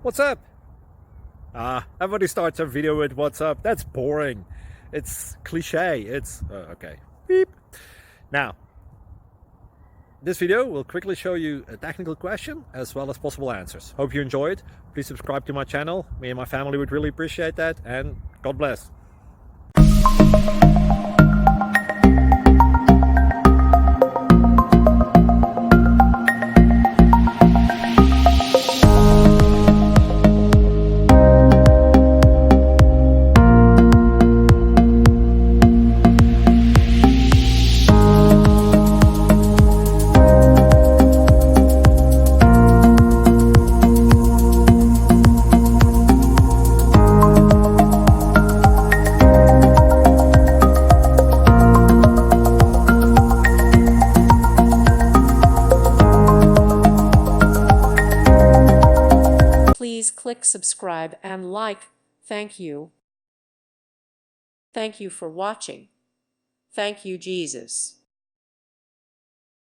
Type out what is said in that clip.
What's up? Everybody starts a video with what's up. That's boring. It's cliche. It's okay. Beep. Now, this video will quickly show you a technical question as well as possible answers. Hope you enjoy it. Please subscribe to my channel. Me and my family would really appreciate that, and God bless. Please click subscribe and like. Thank you. Thank you for watching. Thank you, Jesus.